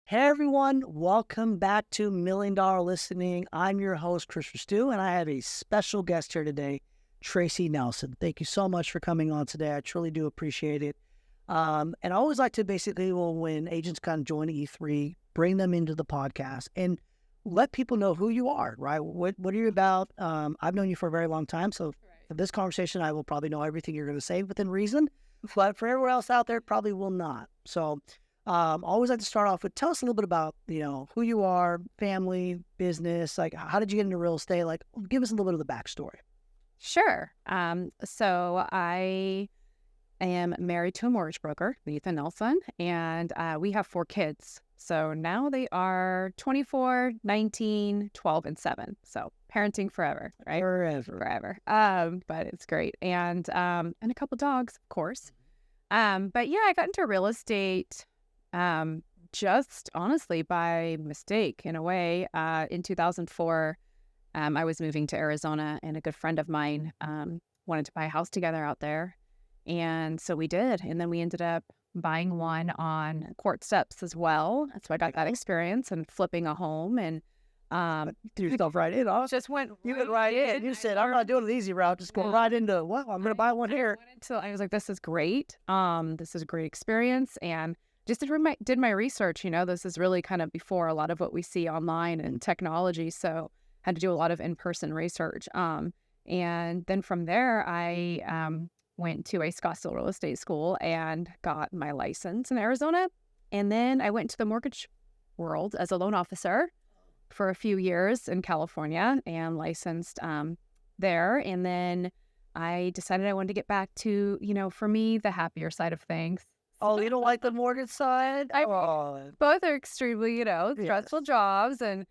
Hey everyone, welcome back to Million Dollar Listening. I'm your host, Chris Ristau, and I have a special guest here today, Tracy Nelson. Thank you so much for coming on today. I truly do appreciate it. And I always like to basically, when agents kind of join E3, bring them into the podcast and let people know who you are, right? What are you about? I've known you for a very long time, so for this conversation, I will probably know everything you're going to say within reason, but for everyone else out there, probably will not. So always like to start off with, tell us a little bit about, who you are, family, business, like how did you get into real estate? Like give us a little bit of the backstory. Sure. So I am married to a mortgage broker, Tracy Nelson, and we have 4 kids. So now they are 24, 19, 12, and 7. So parenting forever, right? Forever. But it's great. And a couple dogs, of course. But yeah, I got into real estate just honestly by mistake in a way. In 2004, I was moving to Arizona, and a good friend of mine wanted to buy a house together out there. And so we did. And then we ended up buying one on court steps as well. So I got that experience and flipping a home and threw yourself right in. Just went right in. You said, I'm not doing the easy route. Just going right into, I'm going to buy one here. So I was like, this is great. This is a great experience. And just did my research. This is really kind of before a lot of what we see online and technology. So had to do a lot of in-person research. And then from there, I went to a Scottsdale real estate school and got my license in Arizona. And then I went to the mortgage world as a loan officer for a few years in California and licensed there. And then I decided I wanted to get back to, for me, the happier side of things. Oh, you don't like the mortgage side? Both are extremely, stressful jobs and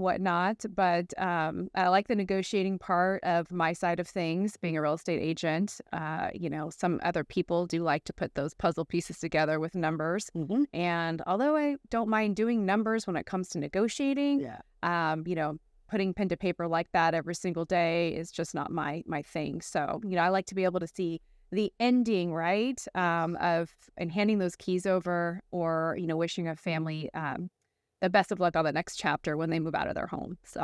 whatnot. But I like the negotiating part of my side of things, being a real estate agent. Some other people do like to put those puzzle pieces together with numbers. Mm-hmm. And although I don't mind doing numbers when it comes to negotiating, putting pen to paper like that every single day is just not my thing. So, I like to be able to see the ending, right, of and handing those keys over or, wishing a family the best of luck on the next chapter when they move out of their home. So.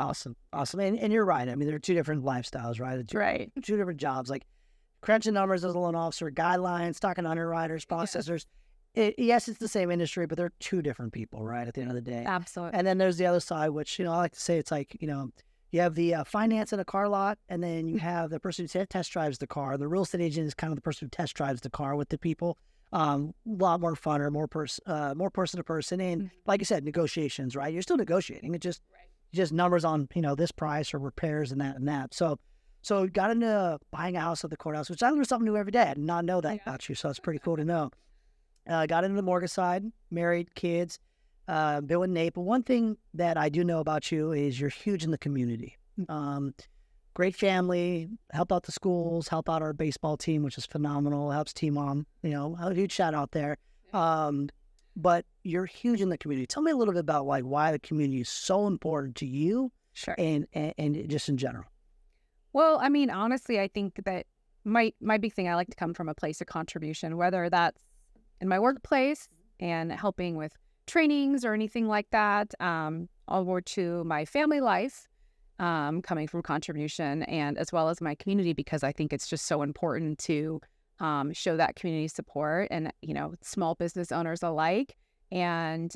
Awesome. And you're right. I mean, there are 2 different lifestyles, right? Right. 2 different jobs, like crunching numbers as a loan officer, guidelines, talking to underwriters, processors. Yes, it's the same industry, but they're 2 different people, right, at the end of the day. Absolutely. And then there's the other side, which, I like to say it's like, you have the finance in a car lot, and then you have the person who test drives the car. The real estate agent is kind of the person who test drives the car with the people. A lot more fun or more person to person. And like I said, negotiations, right? You're still negotiating. It's just numbers on, this price or repairs and that. So got into buying a house at the courthouse, which I learn something new every day. I did not know that about you. So it's pretty cool to know. Got into the mortgage side, married, kids, been with Nate. But one thing that I do know about you is you're huge in the community. Great family, help out the schools, help out our baseball team, which is phenomenal, helps Team Mom, a huge shout out there. But you're huge in the community. Tell me a little bit about why the community is so important to you. Sure. And just in general. Well, I mean, honestly, I think that my big thing, I like to come from a place of contribution, whether that's in my workplace and helping with trainings or anything like that, over to my family life. Coming from contribution and as well as my community, because I think it's just so important to show that community support and, small business owners alike and,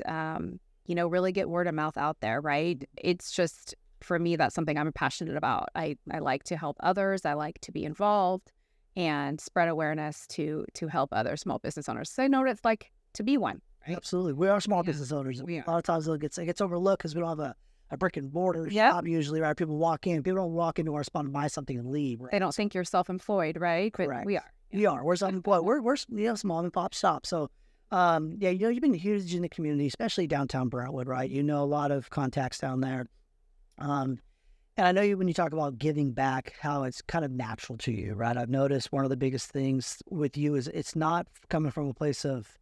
really get word of mouth out there, right? It's just, for me, that's something I'm passionate about. I like to help others. I like to be involved and spread awareness to help other small business owners. So I know what it's like to be one. Right? Absolutely. We are small business owners. A lot of times it gets overlooked because we don't have a brick and mortar shop usually, right? People walk in. People don't walk into our spot and buy something and leave. Right? They don't think you're self-employed, right? But correct. We are. We are. We're self-employed. We're small and pop shop. So, you've been huge in the community, especially downtown Brentwood, right? A lot of contacts down there. And I know when you talk about giving back, how it's kind of natural to you, right? I've noticed one of the biggest things with you is it's not coming from a place of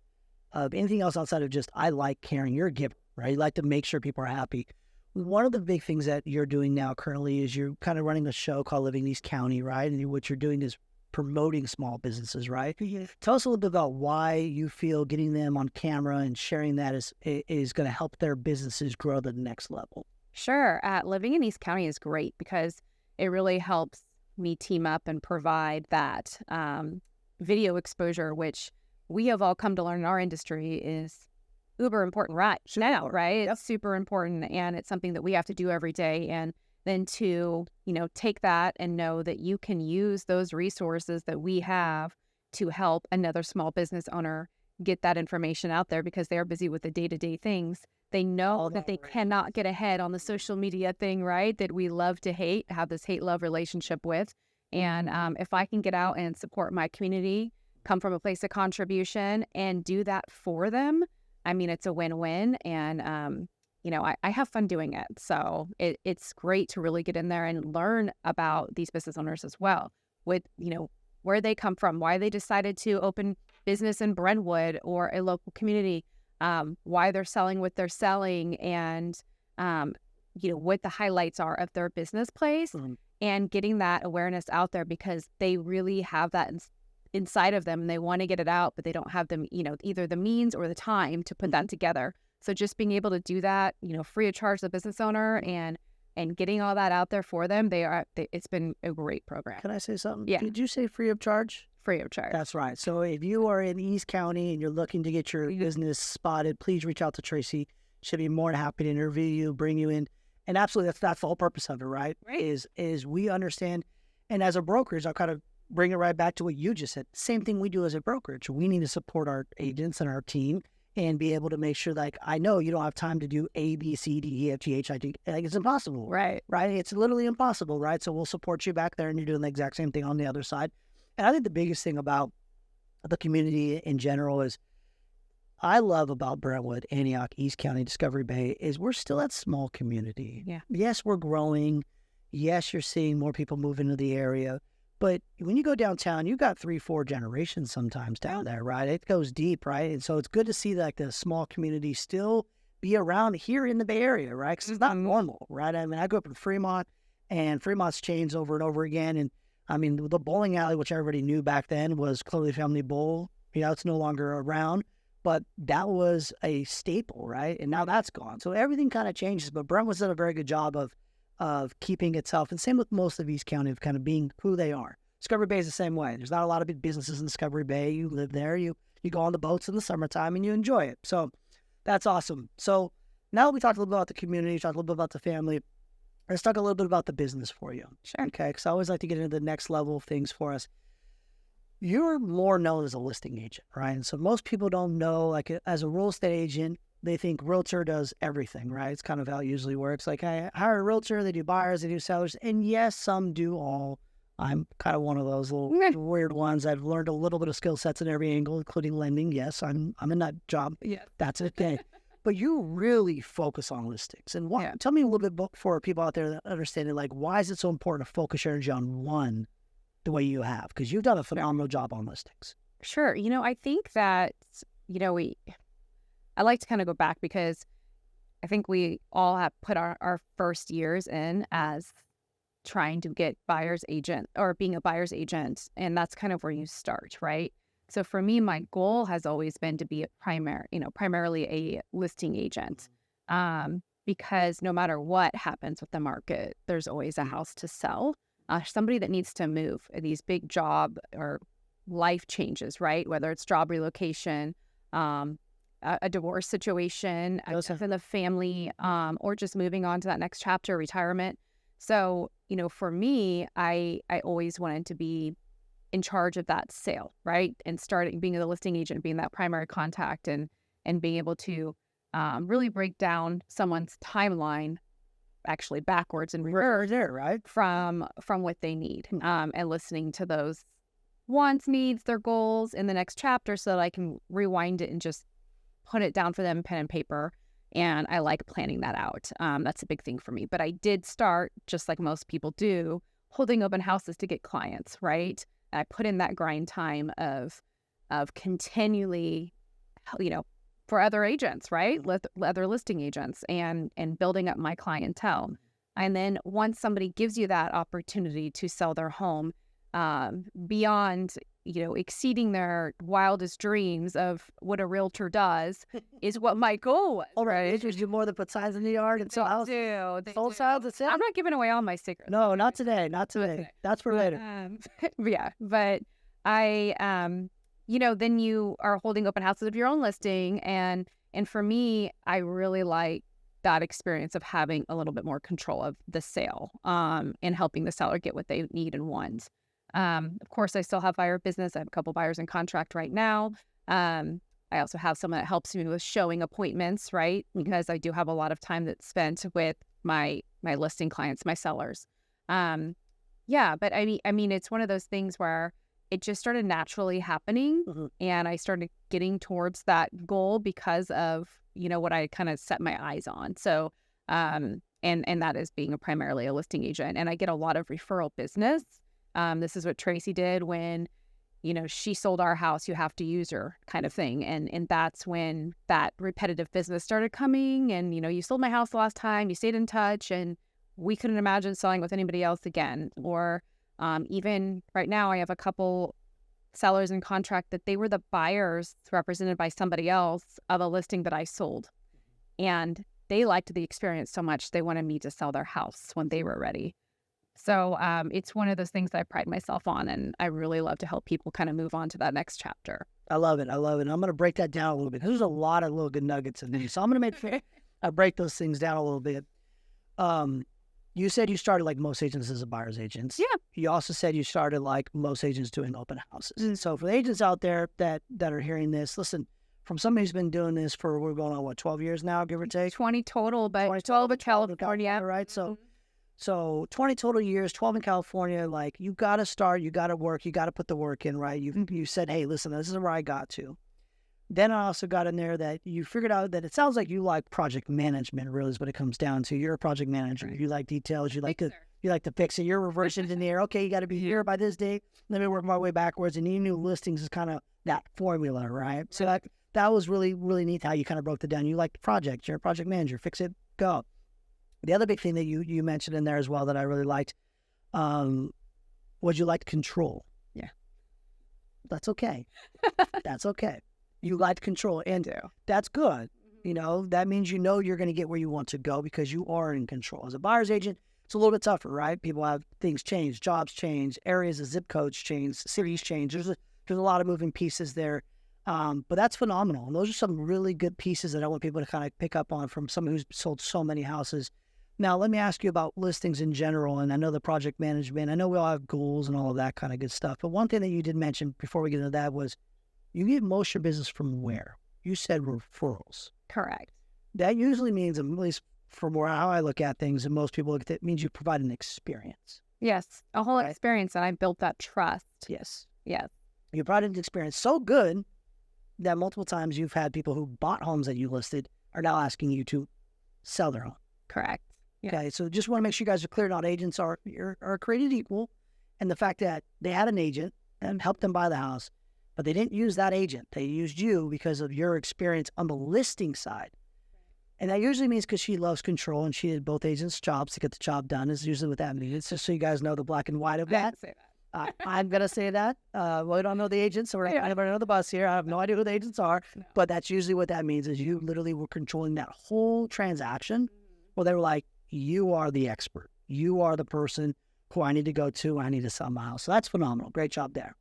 anything else outside of just, I like caring. You're a giver, right? You like to make sure people are happy. One of the big things that you're doing now currently is you're kind of running a show called Living East County, right? And what you're doing is promoting small businesses, right? Tell us a little bit about why you feel getting them on camera and sharing that is going to help their businesses grow to the next level. Sure. Living in East County is great because it really helps me team up and provide that video exposure, which we have all come to learn in our industry is uber important now, right? It's super important, and it's something that we have to do every day. And then to, take that and know that you can use those resources that we have to help another small business owner get that information out there because they're busy with the day-to-day things. They know that they cannot get ahead on the social media thing, right? That we love to have this hate-love relationship with. And if I can get out and support my community, come from a place of contribution and do that for them, I mean, it's a win-win. And, I have fun doing it. So it's great to really get in there and learn about these business owners as well with, where they come from, why they decided to open business in Brentwood or a local community, why they're selling what they're selling, and, what the highlights are of their business place, and getting that awareness out there because they really have that inside of them and they want to get it out, but they don't have them, either the means or the time to put that together. So just being able to do that, free of charge to the business owner and getting all that out there for them, it's been a great program. Can I say something? Yeah. Did you say free of charge? Free of charge. That's right. So if you are in East County and you're looking to get your business spotted, please reach out to Tracy. She'll be more than happy to interview you, bring you in. And absolutely, that's the whole purpose of it, right? Is we understand. And as a brokerage, I'll kind of bring it right back to what you just said. Same thing we do as a brokerage. We need to support our agents and our team and be able to make sure, like, I know you don't have time to do A, B, C, D, E, F, G, H, I, J. Like, it's impossible. Right. It's literally impossible, right? So we'll support you back there, and you're doing the exact same thing on the other side. And I think the biggest thing about the community in general is I love about Brentwood, Antioch, East County, Discovery Bay is we're still that small community. Yeah. Yes, we're growing. Yes, you're seeing more people move into the area. But when you go downtown, you got 3-4 generations sometimes down there, right? It goes deep, right? And so it's good to see like the small community still be around here in the Bay Area, right? Because it's not normal, right? I mean, I grew up in Fremont, and Fremont's changed over and over again. And I mean, the bowling alley, which everybody knew back then, was Clearly Family Bowl. It's no longer around, but that was a staple, right? And now that's gone. So everything kind of changes. But Brentwood's done a very good job of keeping itself, and same with most of East County, of kind of being who they are. Discovery Bay is the same way. There's not a lot of big businesses in Discovery Bay. You live there. You go on the boats in the summertime, and you enjoy it. So that's awesome. So now that we talked a little bit about the community, talked a little bit about the family, let's talk a little bit about the business for you. Sure. Okay, because I always like to get into the next level of things for us. You're more known as a listing agent, right? And so most people don't know, like as a real estate agent, they think realtor does everything, right? It's kind of how it usually works. Like I hire a realtor, they do buyers, they do sellers. And yes, some do all. I'm kind of one of those little weird ones. I've learned a little bit of skill sets in every angle, including lending. Yes, I'm in that job. Yeah. That's okay. But you really focus on listings. And why? Yeah. Tell me a little bit for people out there that understand it, like why is it so important to focus your energy on one the way you have? Because you've done a phenomenal job on listings. Sure. I think that, I like to kind of go back because I think we all have put our first years in as trying to get buyer's agent or being a buyer's agent. And that's kind of where you start, right? So for me, my goal has always been to be primarily a listing agent, because no matter what happens with the market, there's always a house to sell. Somebody that needs to move, these big job or life changes, right? Whether it's job relocation, a divorce situation, a death in the family, or just moving on to that next chapter, retirement. So, for me, I always wanted to be in charge of that sale, right? And starting being the listing agent, being that primary contact and being able to really break down someone's timeline actually backwards and reverse right? From what they need, and listening to those wants, needs, their goals in the next chapter so that I can rewind it and just put it down for them, pen and paper. And I like planning that out. That's a big thing for me. But I did start, just like most people do, holding open houses to get clients, right? And I put in that grind time of continually, for other agents, right? Other listing agents and building up my clientele. And then once somebody gives you that opportunity to sell their home, beyond, exceeding their wildest dreams of what a realtor does is what my goal was. All right, agents do more than put signs in the yard and sell houses. They Sold do. signs, that's it? I'm not giving away all my secrets. No, not today. Not today. That's for later. Yeah, but I, then you are holding open houses of your own listing, and for me, I really like that experience of having a little bit more control of the sale, and helping the seller get what they need and want. Of course, I still have buyer business. I have a couple buyers in contract right now. I also have someone that helps me with showing appointments, right? Because I do have a lot of time that's spent with my listing clients, my sellers. Yeah, but I mean, it's one of those things where it just started naturally happening, and I started getting towards that goal because of, what I kind of set my eyes on. So, and that is being primarily a listing agent, and I get a lot of referral business. This is what Tracy did when, she sold our house, you have to use her kind of thing. And that's when that repetitive business started coming. And, you sold my house the last time, you stayed in touch, and we couldn't imagine selling with anybody else again. Or even right now, I have a couple sellers in contract that they were the buyers represented by somebody else of a listing that I sold. And they liked the experience so much, they wanted me to sell their house when they were ready. So it's one of those things that I pride myself on, and I really love to help people kind of move on to that next chapter. I love it. I love it. I'm going to break that down a little bit. There's a lot of little good nuggets in there. So I'm going to make sure I break those things down a little bit. You said you started like most agents as a buyer's agent. Yeah. You also said you started like most agents doing open houses. So for the agents out there that are hearing this, listen, from somebody who's been doing this for, we're going on, 12 years now, give or take? 20 total, but 12 in California. Right? So 20 total years, 12 in California, like you got to start, you got to work, you got to put the work in, right? You said, hey, listen, this is where I got to. Then I also got in there that you figured out that it sounds like you like project management, really is what it comes down to. You're a project manager. Right. You like details. You like to fix it. You're reverse engineer. Okay, you got to be here by this date. Let me work my way backwards. And you knew listings is kind of that formula, right? So that was really, really neat how you kind of broke it down. You like the project. You're a project manager. Fix it, go. The other big thing that you mentioned in there as well that I really liked was you liked control. Yeah. That's okay. That's okay. You like control, and that's good. That means you're going to get where you want to go because you are in control. As a buyer's agent, it's a little bit tougher, right? People have things change, jobs change, areas of zip codes change, cities change. There's a lot of moving pieces there, but that's phenomenal. And those are some really good pieces that I want people to kind of pick up on from someone who's sold so many houses. Now, let me ask you about listings in general, and I know the project management. I know we all have goals and all of that kind of good stuff, but one thing that you did mention before we get into that was you get most of your business from where? You said referrals. Correct. That usually means, at least from how I look at things, and most people look at it, means you provide an experience. Yes, a whole experience, and I built that trust. Yes. Yes. You provided an experience so good that multiple times you've had people who bought homes that you listed are now asking you to sell their home. Correct. Yes. Okay, so just want to make sure you guys are clear. Not agents are created equal, and the fact that they had an agent and helped them buy the house, but they didn't use that agent. They used you because of your experience on the listing side. And that usually means because she loves control and she did both agents' jobs to get the job done is usually what that means. It's just so you guys know the black and white of that. Say that. I'm going to say that. We don't know the agents, so we're not going to know the bus here. I have no idea who the agents are, but that's usually what that means is you literally were controlling that whole transaction where they were like, you are the expert. You are the person who I need to go to. I need to sell my house. So that's phenomenal. Great job there.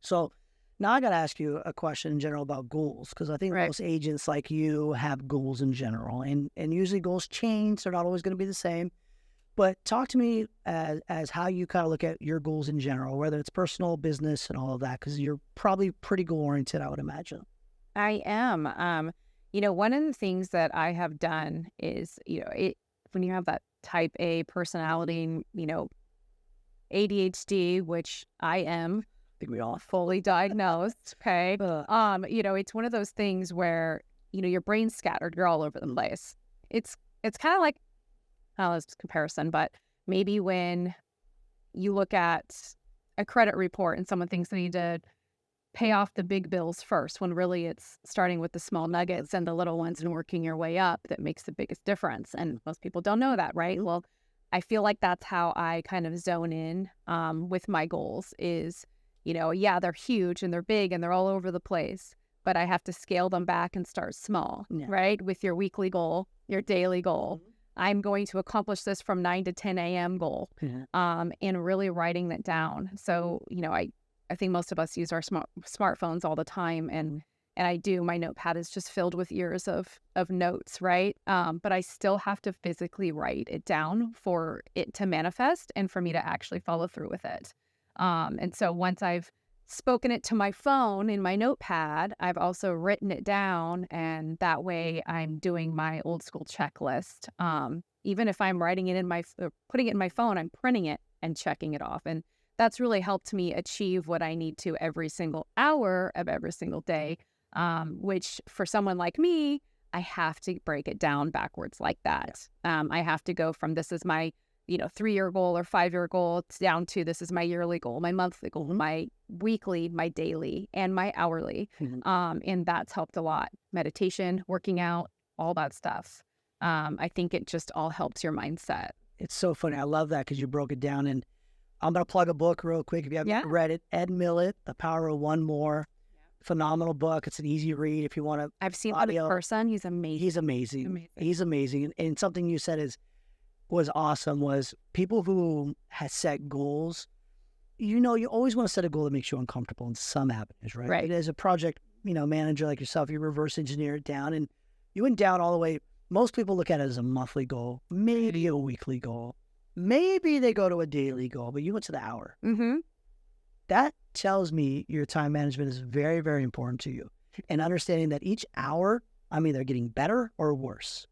So now I got to ask you a question in general about goals, because I think most agents like you have goals in general, and usually goals change. They're not always going to be the same. But talk to me as how you kind of look at your goals in general, whether it's personal, business, and all of that, because you're probably pretty goal-oriented, I would imagine. I am. One of the things that I have done is, when you have that type A personality, ADHD, which I am, I think we all fully diagnosed. Okay. It's one of those things where, your brain's scattered. You're all over the place. It's kind of like, this comparison, but maybe when you look at a credit report and someone thinks they need to pay off the big bills first, when really it's starting with the small nuggets and the little ones and working your way up that makes the biggest difference. And most people don't know that, right? Well, I feel like that's how I kind of zone in with my goals is, yeah, they're huge and they're big and they're all over the place, but I have to scale them back and start small, right? With your weekly goal, your daily goal. I'm going to accomplish this from 9 to 10 a.m. goal, and really writing that down. So, I think most of us use our smartphones all the time, and I do. My notepad is just filled with years of notes, right? But I still have to physically write it down for it to manifest and for me to actually follow through with it. And so once I've spoken it to my phone in my notepad, I've also written it down, and that way I'm doing my old school checklist. Even if I'm writing it putting it in my phone, I'm printing it and checking it off. And that's really helped me achieve what I need to every single hour of every single day, which for someone like me, I have to break it down backwards like that. I have to go from this is my 3-year goal or 5-year goal down to this is my yearly goal, my monthly goal, my weekly, my daily, and my hourly. And that's helped a lot. Meditation, working out, all that stuff. I think it just all helps your mindset. It's so funny. I love that because you broke it down. And I'm going to plug a book real quick. If you haven't read it, Ed Millett, The Power of One More. Phenomenal book. It's an easy read if you want to. I've seen him in person. He's amazing. He's amazing. He's amazing. And something you said was awesome was people who have set goals, you always want to set a goal that makes you uncomfortable in some avenues, right? Right. As a project, manager like yourself, you reverse engineer it down, and you went down all the way. Most people look at it as a monthly goal, maybe a weekly goal. Maybe they go to a daily goal, but you went to the hour. That tells me your time management is very, very important to you. And understanding that each hour, I'm either getting better or worse.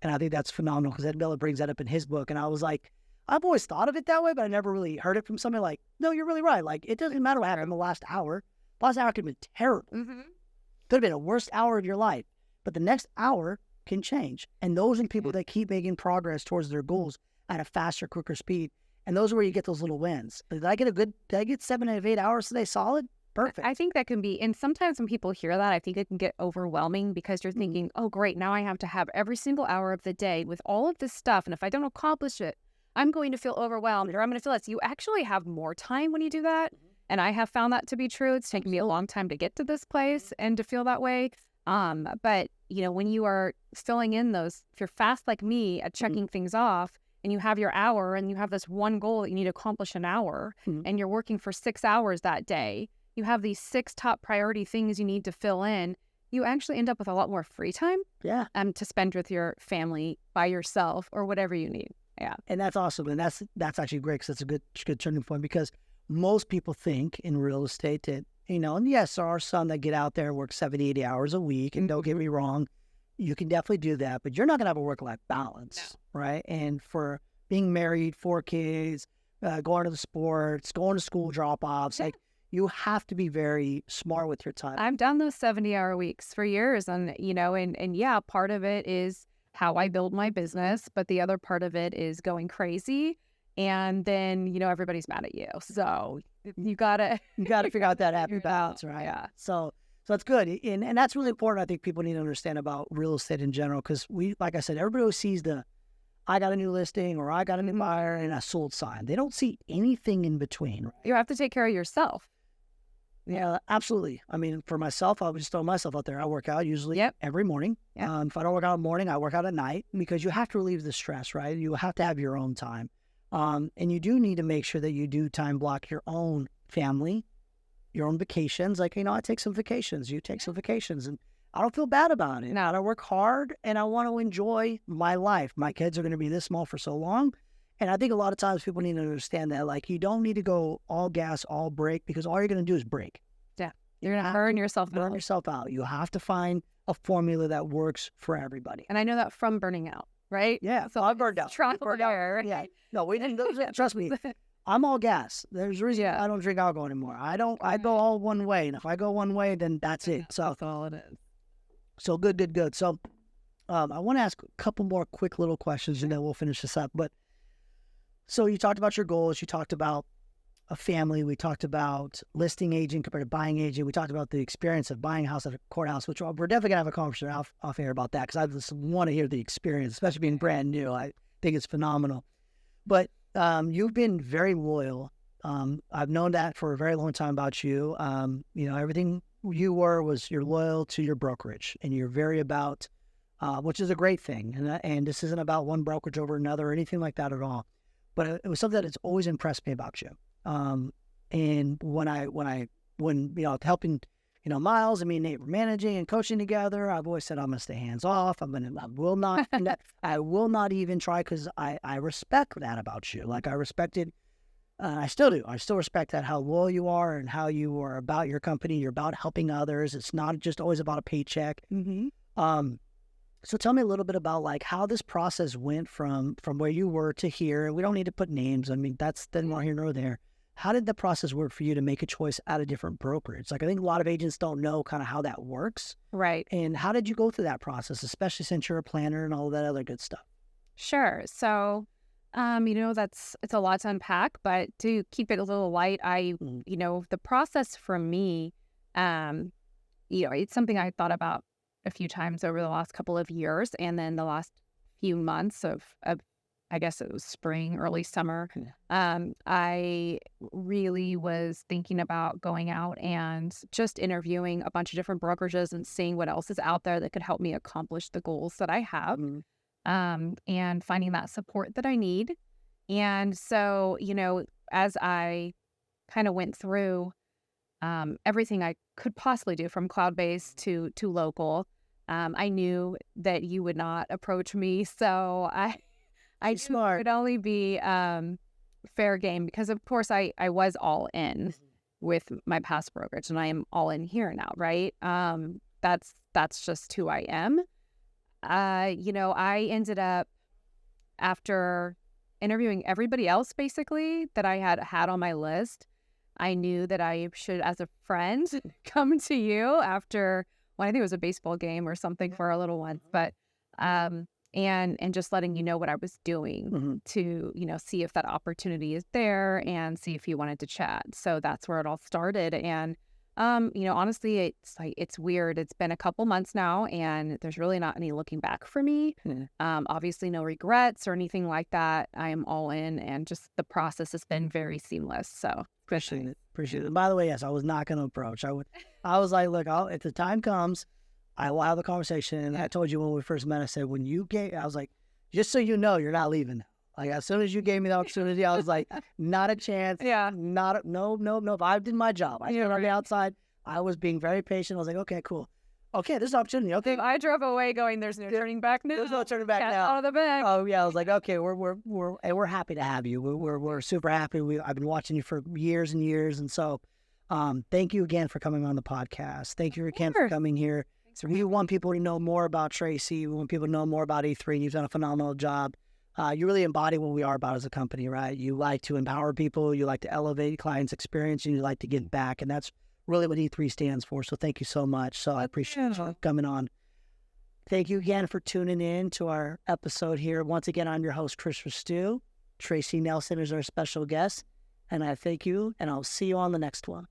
And I think that's phenomenal because Ed Miller brings that up in his book. And I was like, I've always thought of it that way, but I never really heard it from somebody like, no, you're really right. Like, it doesn't matter what happened in the last hour. The last hour could have been terrible. Could have been the worst hour of your life. But the next hour can change. And those are the people that keep making progress towards their goals at a faster, quicker speed. And those are where you get those little wins. Did I get 7 out of 8 hours today solid? Perfect. I think that can be, and sometimes when people hear that, I think it can get overwhelming because you're thinking, oh, great, now I have to have every single hour of the day with all of this stuff. And if I don't accomplish it, I'm going to feel overwhelmed or I'm going to feel less. You actually have more time when you do that. And I have found that to be true. It's taken me a long time to get to this place and to feel that way. But, when you are filling in those, if you're fast like me at checking things off, and you have your hour and you have this one goal that you need to accomplish an hour and you're working for 6 hours that day, you have these 6 top priority things you need to fill in, you actually end up with a lot more free time to spend with your family, by yourself, or whatever you need. Yeah. And that's awesome. And that's actually great because that's a good turning point because most people think in real estate that, and yes, there are some that get out there and work 70, 80 hours a week. And don't get me wrong, you can definitely do that, but you're not going to have a work-life balance, right? And for being married, 4 kids, going to the sports, going to school drop-offs, like you have to be very smart with your time. I've done those 70-hour weeks for years, and part of it is how I build my business, but the other part of it is going crazy, and then everybody's mad at you, so you gotta figure out that happy balance, right? Yeah. So that's good. And that's really important. I think people need to understand about real estate in general because like I said, everybody always sees I got a new listing or I got a new buyer and a sold sign. They don't see anything in between. Right? You have to take care of yourself. Yeah, absolutely. I mean, for myself, I would just throw myself out there. I work out usually every morning. If I don't work out in the morning, I work out at night because you have to relieve the stress, right? You have to have your own time. And you do need to make sure that you do time block your own family, your own vacations. Like, I take some vacations. You take some vacations. And I don't feel bad about it. I work hard and I want to enjoy my life. My kids are going to be this small for so long. And I think a lot of times people need to understand that, like, you don't need to go all gas, all brake because all you're going to do is break. Yeah. You're going to burn yourself out. You have to find a formula that works for everybody. And I know that from burning out, right? Yeah. So I burned out. Trial and error, right? Yeah. No, we didn't. Trust me. I'm all gas. There's a reason I don't drink alcohol anymore. I go all one way. And if I go one way, then that's it. So that's all it is. So good. So I want to ask a couple more quick little questions and then we'll finish this up. But so you talked about your goals. You talked about a family. We talked about listing agent compared to buying agent. We talked about the experience of buying a house at a courthouse, which we're definitely going to have a conversation off air about that because I just want to hear the experience, especially being brand new. I think it's phenomenal. But you've been very loyal. I've known that for a very long time about you. Everything you was you're loyal to your brokerage, and you're very about, which is a great thing. And this isn't about one brokerage over another or anything like that at all. But it was something that's always impressed me about you. And when helping, Miles and me and Nate were managing and coaching together, I've always said I'm gonna stay hands off. I will not I will not even try, because I respect that about you. Like I respected, I still do. I still respect that, how loyal you are and how you are about your company. You're about helping others. It's not just always about a paycheck. So tell me a little bit about like how this process went from where you were to here. We don't need to put names. I mean, that's neither here nor there. How did the process work for you to make a choice at a different brokerage? Like I think a lot of agents don't know kind of how that works. Right. And how did you go through that process, especially since you're a planner and all that other good stuff? Sure. So, it's a lot to unpack, but to keep it a little light, the process for me, it's something I thought about a few times over the last couple of years, and then the last few months of I guess it was spring, early summer. I really was thinking about going out and just interviewing a bunch of different brokerages and seeing what else is out there that could help me accomplish the goals that I have, and finding that support that I need. And so, as I kind of went through everything I could possibly do, from cloud-based to local, I knew that you would not approach me, so I knew it would only be fair game, because of course I was all in with my past brokerage, and I am all in here now, right? That's just who I am. I ended up, after interviewing everybody else basically that I had on my list, I knew that I should, as a friend, come to you after, well, I think it was a baseball game or something for our little ones, but and just letting you know what I was doing to, see if that opportunity is there and see if you wanted to chat. So that's where it all started. And, honestly, it's weird. It's been a couple months now, and there's really not any looking back for me. Obviously no regrets or anything like that. I am all in, and just the process has been very seamless. So appreciate it. And by the way, yes, I was not going to approach. I was like, look, if the time comes, I will have the conversation. And I told you when we first met, I said, I was like, just so you know, you're not leaving. Like, as soon as you gave me the opportunity, I was like, not a chance. Yeah. No. I did my job. I stood on the outside. I was being very patient. I was like, okay, cool. Okay, there's an opportunity. Okay. I drove away going, there's no turning back now. There's no turning back now. Out of the bag. Oh, yeah. I was like, okay, we're happy to have you. We're super happy. I've been watching you for years and years. And so thank you again for coming on the podcast. Thank you again for coming here. So we want people to know more about Tracy. We want people to know more about E3. And you've done a phenomenal job. You really embody what we are about as a company, right? You like to empower people. You like to elevate clients' experience, and you like to give back. And that's really what E3 stands for. So thank you so much. So I appreciate you coming on. Thank you again for tuning in to our episode here. Once again, I'm your host, Chris Ristau. Tracy Nelson is our special guest. And I thank you, and I'll see you on the next one.